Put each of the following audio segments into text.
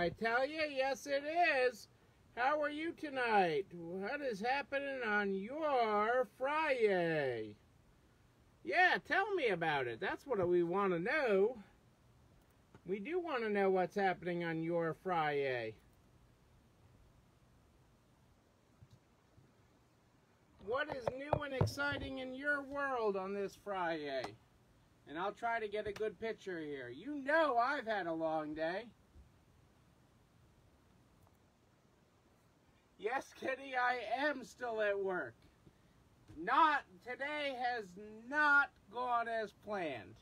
I tell you, yes it is. How are you tonight? What is happening on your Friday? Yeah, tell me about it. That's what we want to know. We do want to know what's happening on your Friday. What is new and exciting in your world on this Friday? And I'll try to get a good picture here. You know I've had a long day. Yes, Kitty, I am still at work. Today has not gone as planned.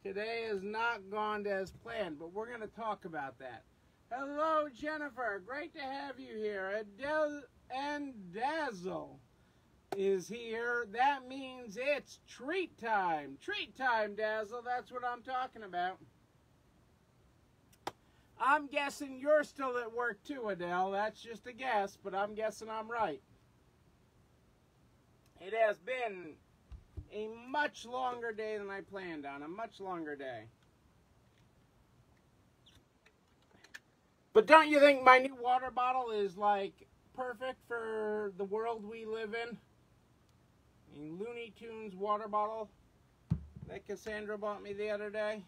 Today has not gone as planned, but we're going to talk about that. Hello, Jennifer. Great to have you here. Adele and Dazzle is here. That means it's treat time. Treat time, Dazzle. That's what I'm talking about. I'm guessing you're still at work too, Adele. That's just a guess, but I'm guessing I'm right. It has been a much longer day than I planned on. A much longer day. But don't you think my new water bottle is like perfect for the world we live in? A Looney Tunes water bottle that Cassandra bought me the other day.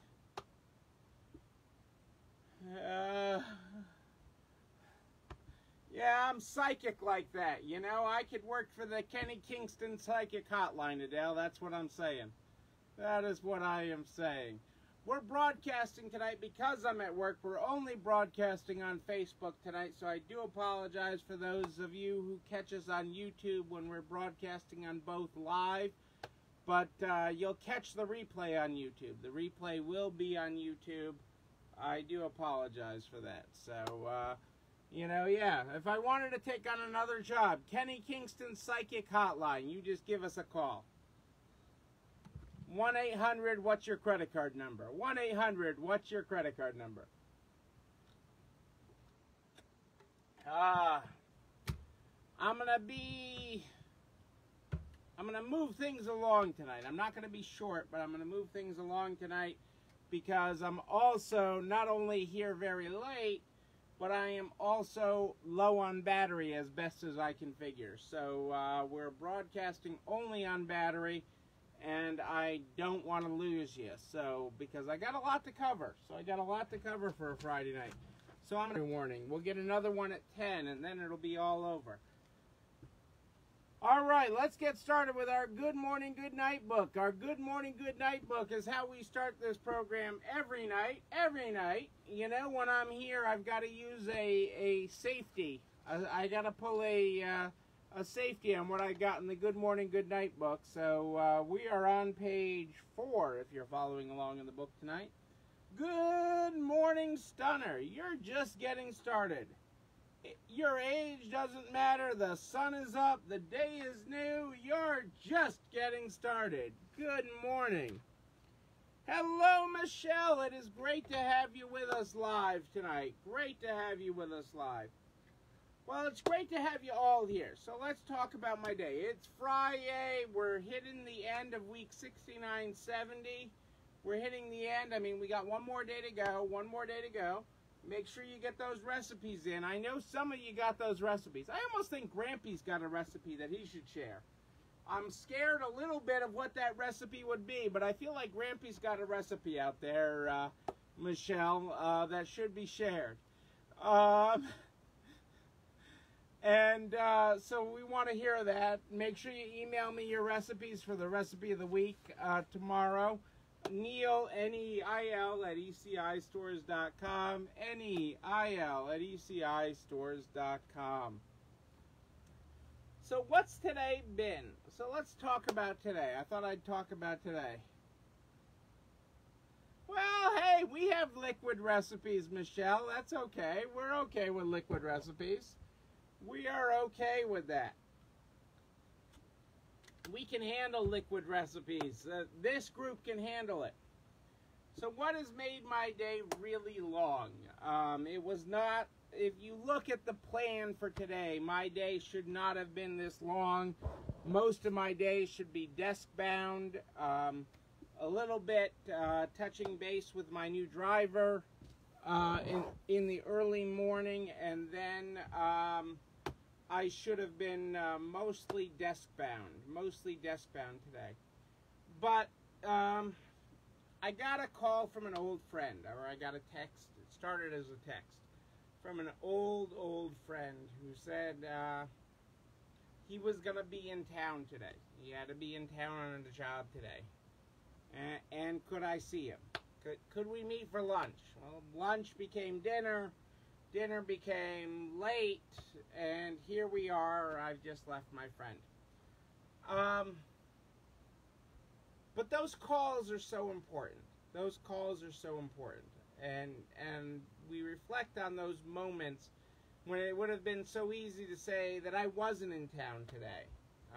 Yeah, I'm psychic like that, you know. I could work for the Kenny Kingston Psychic Hotline, Adele. That's what I'm saying. That is what I am saying. We're broadcasting tonight because I'm at work. We're only broadcasting on Facebook tonight, so I do apologize for those of you who catch us on YouTube when we're broadcasting on both live. But you'll catch the replay on YouTube. The replay will be on YouTube. I do apologize for that. So, you know, yeah, if I wanted to take on another job, Kenny Kingston Psychic Hotline, you just give us a call. 1-800, what's your credit card number? 1-800, what's your credit card number? I'm going to move things along tonight. I'm not going to be short, but I'm going to move things along tonight because I'm also not only here very late, but I am also low on battery as best as I can figure. So we're broadcasting only on battery, and I don't want to lose you. So, because I got a lot to cover. So I got a lot to cover for a Friday night. So I'm going to warning. We'll get another one at 10, and then it'll be all over. All right, let's get started with our Good Morning, Good Night book. Our Good Morning, Good Night book is how we start this program every night. Every night. You know, when I'm here, I've got to use a safety. I got to pull a safety on what I got in the Good Morning, Good Night book. So we are on page 4 if you're following along in the book tonight. Good morning, Stunner. You're just getting started. Your age doesn't matter. The sun is up. The day is new. You're just getting started. Good morning. Hello, Michelle. It is great to have you with us live tonight. Great to have you with us live. Well, it's great to have you all here. So let's talk about my day. It's Friday. We're hitting the end of week 6970. We're hitting the end. I mean, we got one more day to go. One more day to go. Make sure you get those recipes in. I know some of you got those recipes. I almost think Grampy's got a recipe that he should share. I'm scared a little bit of what that recipe would be, but I feel like Grampy's got a recipe out there, Michelle, that should be shared. So we want to hear that. Make sure you email me your recipes for the recipe of the week tomorrow. Neil, N-E-I-L, at ECIstores.com. N-E-I-L at ECIstores.com. So what's today been? So let's talk about today. I thought I'd talk about today. Well, hey, we have liquid recipes, Michelle. That's okay. We're okay with liquid recipes. We are okay with that. We can handle liquid recipes. This group can handle it. So what has made my day really long? It was not, if you look at the plan for today, my day should not have been this long. Most of my days should be desk bound. A little bit touching base with my new driver. in the early morning, and then I should have been mostly desk bound today. But I got a call from an old friend, or I got a text. It started as a text from an old friend who said he was going to be in town today. He had to be in town on a job today. And could I see him? Could we meet for lunch? Well, lunch became dinner. Dinner became late. And here we are. I've just left my friend. But those calls are so important. Those calls are so important. And we reflect on those moments when it would have been so easy to say that I wasn't in town today.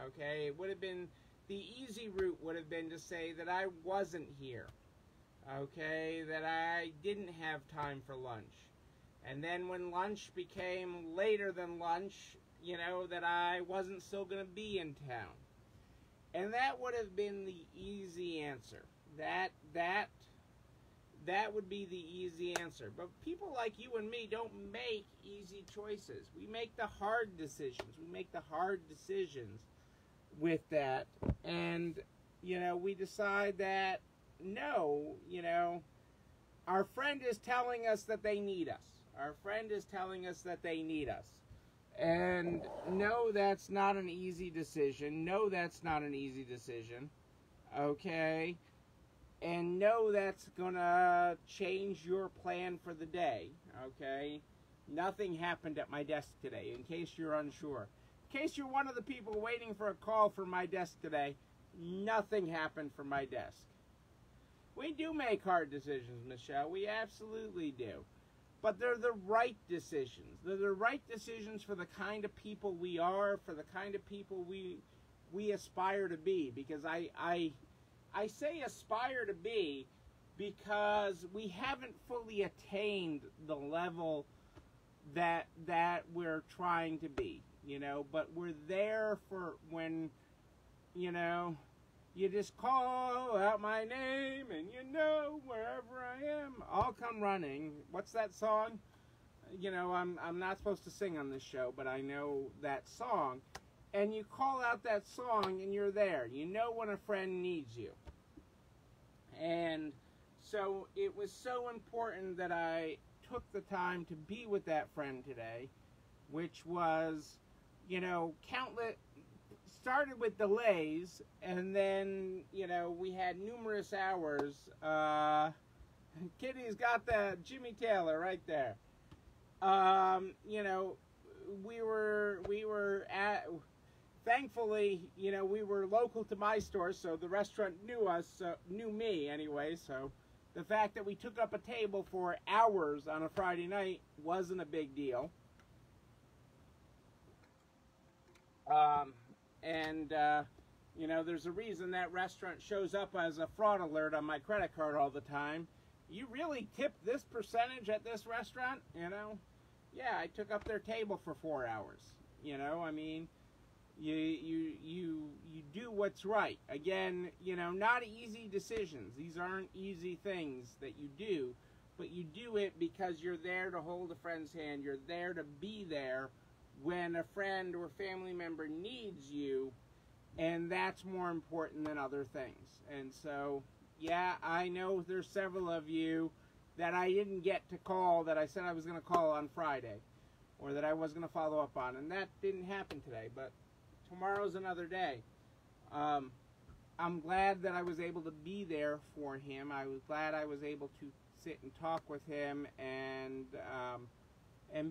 Okay? It would have been, the easy route would have been to say that I wasn't here. Okay? That I didn't have time for lunch. And then when lunch became later than lunch, you know, that I wasn't still going to be in town. And that would have been the easy answer. That would be the easy answer. But people like you and me don't make easy choices. We make the hard decisions. We make the hard decisions with that. And, you know, we decide that, no, you know, our friend is telling us that they need us. Our friend is telling us that they need us. And no, that's not an easy decision. No, that's not an easy decision. Okay? And no, that's gonna change your plan for the day. Okay? Nothing happened at my desk today, in case you're unsure. In case you're one of the people waiting for a call from my desk today, nothing happened from my desk. We do make hard decisions, Michelle. We absolutely do. But they're the right decisions. They're the right decisions for the kind of people we are, for the kind of people we aspire to be. Because I say aspire to be because we haven't fully attained the level that we're trying to be, you know. But we're there for when, you know, you just call out my name and you know wherever I am, I'll come running. What's that song? You know, I'm not supposed to sing on this show, but I know that song. And you call out that song and you're there. You know when a friend needs you. And so it was so important that I took the time to be with that friend today, which was, you know, countless. Started with delays, and then, you know, we had numerous hours. Kitty's got the Jimmy Taylor right there. You know, we were at, thankfully, you know, we were local to my store, so the restaurant knew us, knew me anyway, so the fact that we took up a table for hours on a Friday night wasn't a big deal. And, you know, there's a reason that restaurant shows up as a fraud alert on my credit card all the time. You really tipped this percentage at this restaurant, you know? Yeah, I took up their table for 4 hours. You know, I mean, you do what's right. Again, you know, not easy decisions. These aren't easy things that you do, but you do it because you're there to hold a friend's hand. You're there to be there when a friend or family member needs you, and that's more important than other things. And so, yeah, I know there's several of you that I didn't get to call that I said I was going to call on Friday, or that I was going to follow up on, and that didn't happen today, but tomorrow's another day. I'm glad that I was able to be there for him. I was glad I was able to sit and talk with him and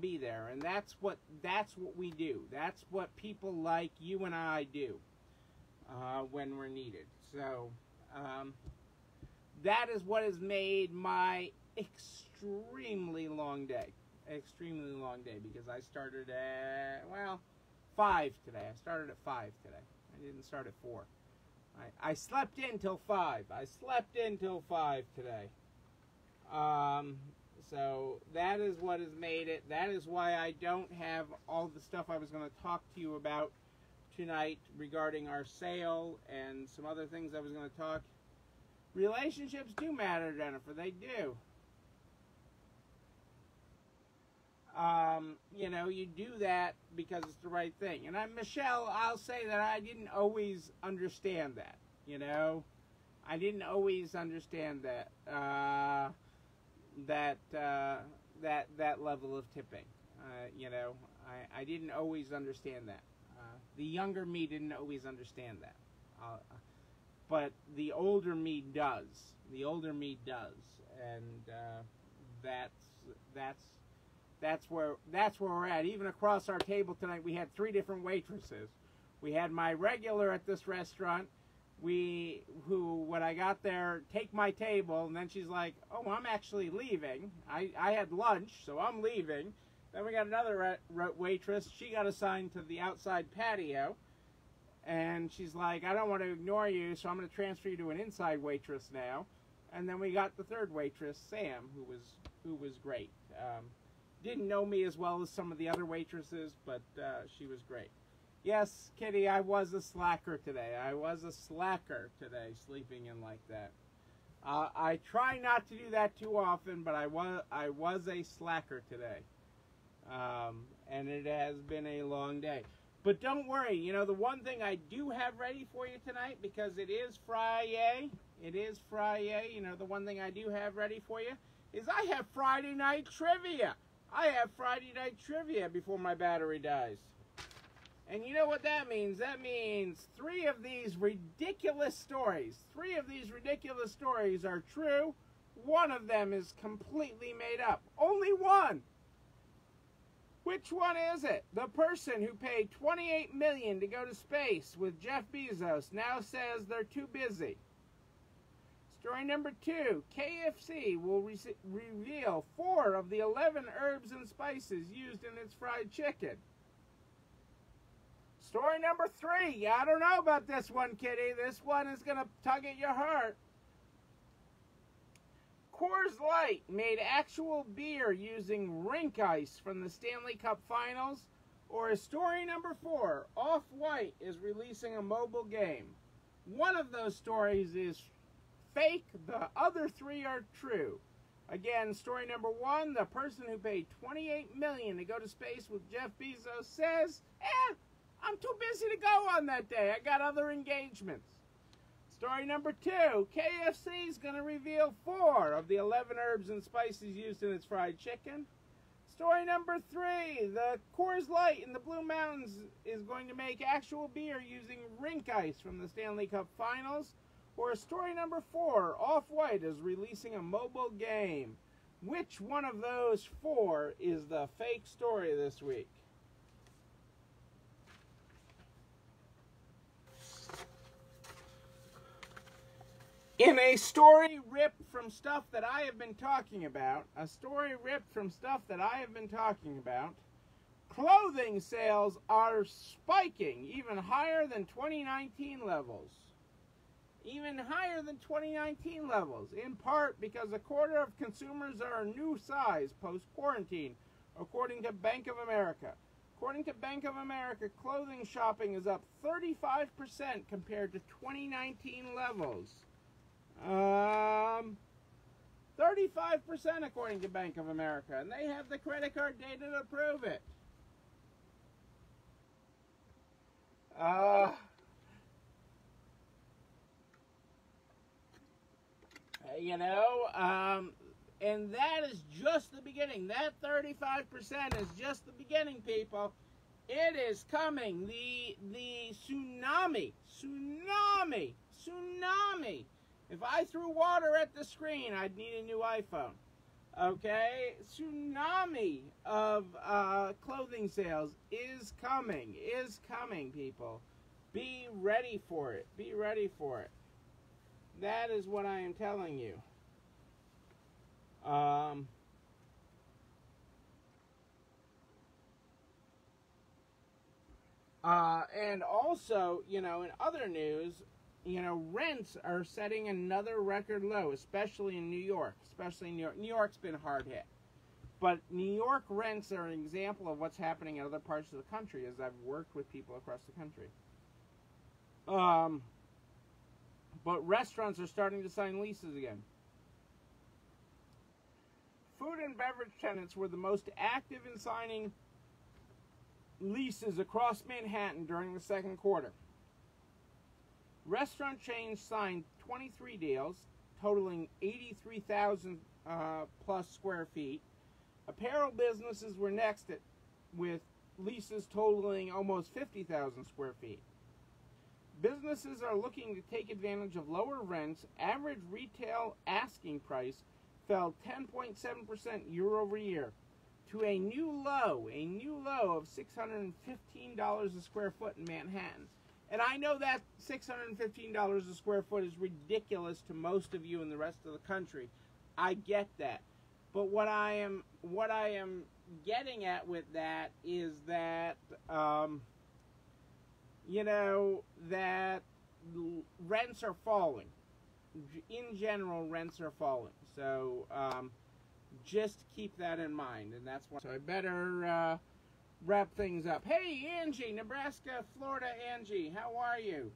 be there. And that's what we do. That's what people like you and I do when we're needed. So that is what has made my extremely long day. Extremely long day, because I started at, well, 5 today. I started at 5 today. I didn't start at 4. I slept in till 5. I slept in till 5 today. So that is what has made it. That is why I don't have all the stuff I was going to talk to you about tonight regarding our sale and some other things I was going to talk. Relationships do matter, Jennifer. They do. you know, you do that because it's the right thing. And Michelle, I'll say that I didn't always understand that. You know, I didn't always understand that that level of tipping. You know, I didn't always understand that. The younger me didn't always understand that. But the older me does. The older me does, and that's where we're at. Even across our table tonight, we had 3 different waitresses. We had my regular at this restaurant, who when I got there, take my table, and then she's like, "Oh, I'm actually leaving. I had lunch, so I'm leaving." Then we got another waitress. She got assigned to the outside patio. And she's like, "I don't want to ignore you, so I'm going to transfer you to an inside waitress now." And then we got the third waitress, Sam, who was great. Didn't know me as well as some of the other waitresses, but she was great. Yes, Kitty, I was a slacker today. I was a slacker today, sleeping in like that. I try not to do that too often, but I was a slacker today. And it has been a long day. But don't worry, you know, the one thing I do have ready for you tonight, because it is Friday, you know, the one thing I do have ready for you is I have Friday night trivia. I have Friday night trivia before my battery dies. And you know what that means? That means 3 of these ridiculous stories. 3 of these ridiculous stories are true. 1 of them is completely made up. Only 1. Which one is it? The person who paid $28 million to go to space with Jeff Bezos now says they're too busy. Story number 2. KFC will reveal 4 of the 11 herbs and spices used in its fried chicken. Story number 3. I don't know about this one, Kitty. This one is going to tug at your heart. Coors Light made actual beer using rink ice from the Stanley Cup Finals. Or is story number 4, Off-White is releasing a mobile game. One of those stories is fake, the other 3 are true. Again, story number 1, the person who paid $28 million to go to space with Jeff Bezos says, I'm too busy to go on that day. I got other engagements. Story number 2, KFC is going to reveal 4 of the 11 herbs and spices used in its fried chicken. Story number 3, the Coors Light in the Blue Mountains is going to make actual beer using rink ice from the Stanley Cup Finals. Or story number 4, Off-White is releasing a mobile game. Which one of those 4 is the fake story this week? In a story ripped from stuff that I have been talking about, clothing sales are spiking even higher than 2019 levels. In part because a quarter of consumers are a new size post-quarantine, according to Bank of America. According to Bank of America, clothing shopping is up 35% compared to 2019 levels. 35% according to Bank of America, and they have the credit card data to prove it. You know, and that is just the beginning. That 35% is just the beginning, people. It is coming. The tsunami. If I threw water at the screen, I'd need a new iPhone. Okay? Tsunami of clothing sales is coming, people. Be ready for it. That is what I am telling you. And also, you know, in other news, you know, rents are setting another record low, especially in New York. New York's been hard hit. But New York rents are an example of what's happening in other parts of the country, as I've worked with people across the country. But restaurants are starting to sign leases again. food and beverage tenants were the most active in signing leases across Manhattan during the second quarter. Restaurant chains signed 23 deals, totaling 83,000 plus square feet. Apparel businesses were next with leases totaling almost 50,000 square feet. Businesses are looking to take advantage of lower rents. Average retail asking price fell 10.7% year over year to a new low of $615 a square foot in Manhattan. And I know that $615 a square foot is ridiculous to most of you in the rest of the country. I get that. But what I am getting at with that is that that rents are falling. In general, rents are falling. So just keep that in mind, and that's why. So I better wrap things up. Hey, Angie, Nebraska, Florida, Angie, how are you?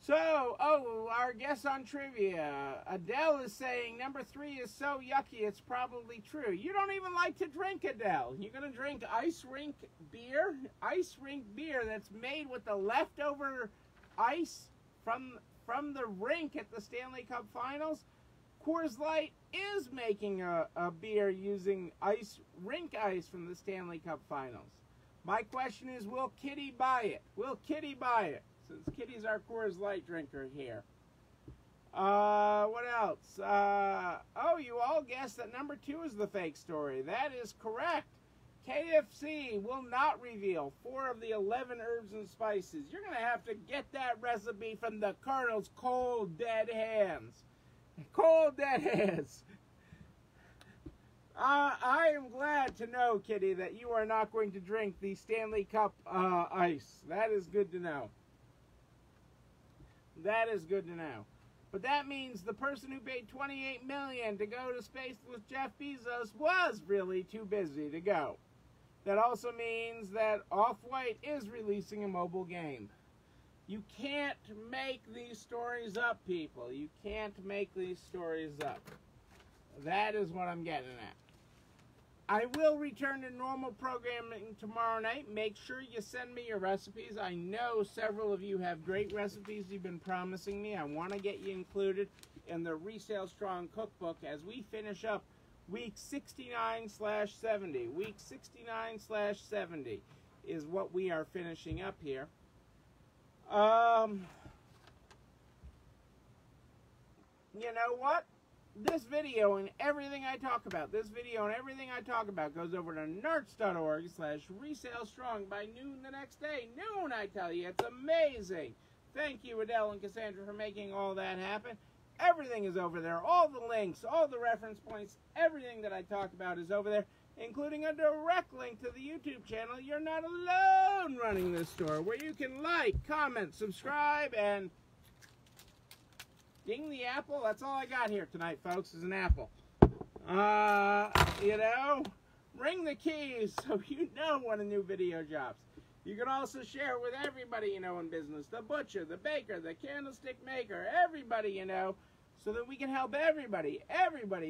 So, our guest on trivia, Adele is saying number 3 is so yucky, it's probably true. You don't even like to drink, Adele. You're going to drink ice rink beer? Ice rink beer that's made with the leftover ice from the rink at the Stanley Cup Finals? Coors Light is making a beer using rink ice from the Stanley Cup Finals. My question is, will Kitty buy it? Will Kitty buy it? Since Kitty's our Coors Light drinker here. What else? You all guessed that number 2 is the fake story. That is correct. KFC will not reveal 4 of the 11 herbs and spices. You're going to have to get that recipe from the Colonel's cold, dead hands. Cold dead hands. I am glad to know, Kitty, that you are not going to drink the Stanley Cup ice. That is good to know. That is good to know. But that means the person who paid $28 million to go to space with Jeff Bezos was really too busy to go. That also means that Off-White is releasing a mobile game. You can't make these stories up, people. You can't make these stories up. That is what I'm getting at. I will return to normal programming tomorrow night. Make sure you send me your recipes. I know several of you have great recipes you've been promising me. I want to get you included in the Resale Strong Cookbook as we finish up week 69/70. Week 69/70 is what we are finishing up here. You know what? This video and everything I talk about, goes over to nerds.org/resalestrong by noon the next day. Noon, I tell you. It's amazing. Thank you, Adele and Cassandra, for making all that happen. Everything is over there. All the links, all the reference points, everything that I talk about is over there, including a direct link to the YouTube channel. You're not alone running this store, where you can like, comment, subscribe, and ding the apple. That's all I got here tonight, folks, is an apple. Ring the keys so you know when a new video drops. You can also share it with everybody you know in business, the butcher, the baker, the candlestick maker, everybody you know, so that we can help everybody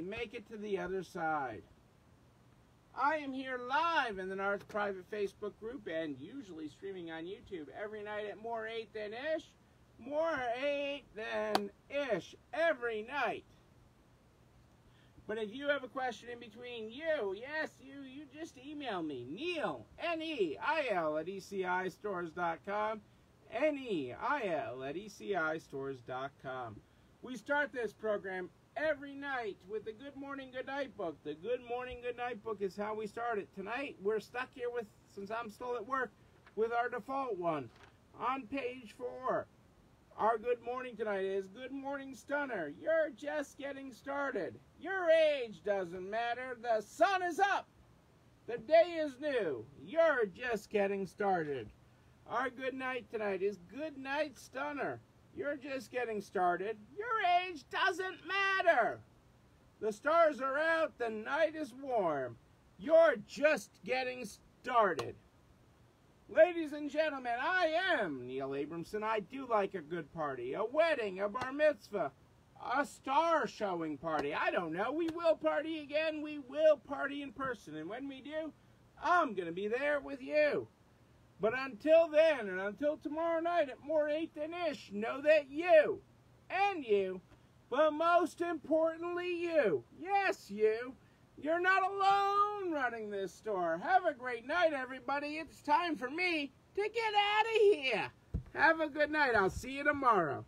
make it to the other side. I am here live in the Nards private Facebook group and usually streaming on YouTube every night at more 8 than ish. More 8 than ish every night. But if you have a question in between, you just email me, Neil, Neil at ECIstores.com, Neil at ECIstores.com. We start this program every night with the Good Morning, Good Night book. The Good Morning, Good Night book is how we start it. Tonight, we're stuck here since I'm still at work, with our default one. On page 4, our good morning tonight is, Good Morning, Stunner. You're just getting started. Your age doesn't matter. The sun is up. The day is new. You're just getting started. Our good night tonight is, Good Night, Stunner. You're just getting started. Your age doesn't matter. The stars are out. The night is warm. You're just getting started. Ladies and gentlemen, I am Neil Abramson. I do like a good party, a wedding, a bar mitzvah, a star showing party. I don't know. We will party again. We will party in person. And when we do, I'm going to be there with you. But until then, and until tomorrow night at more 8 than ish, know that you, and you, but most importantly you, yes you, you're not alone running this store. Have a great night, everybody. It's time for me to get out of here. Have a good night. I'll see you tomorrow.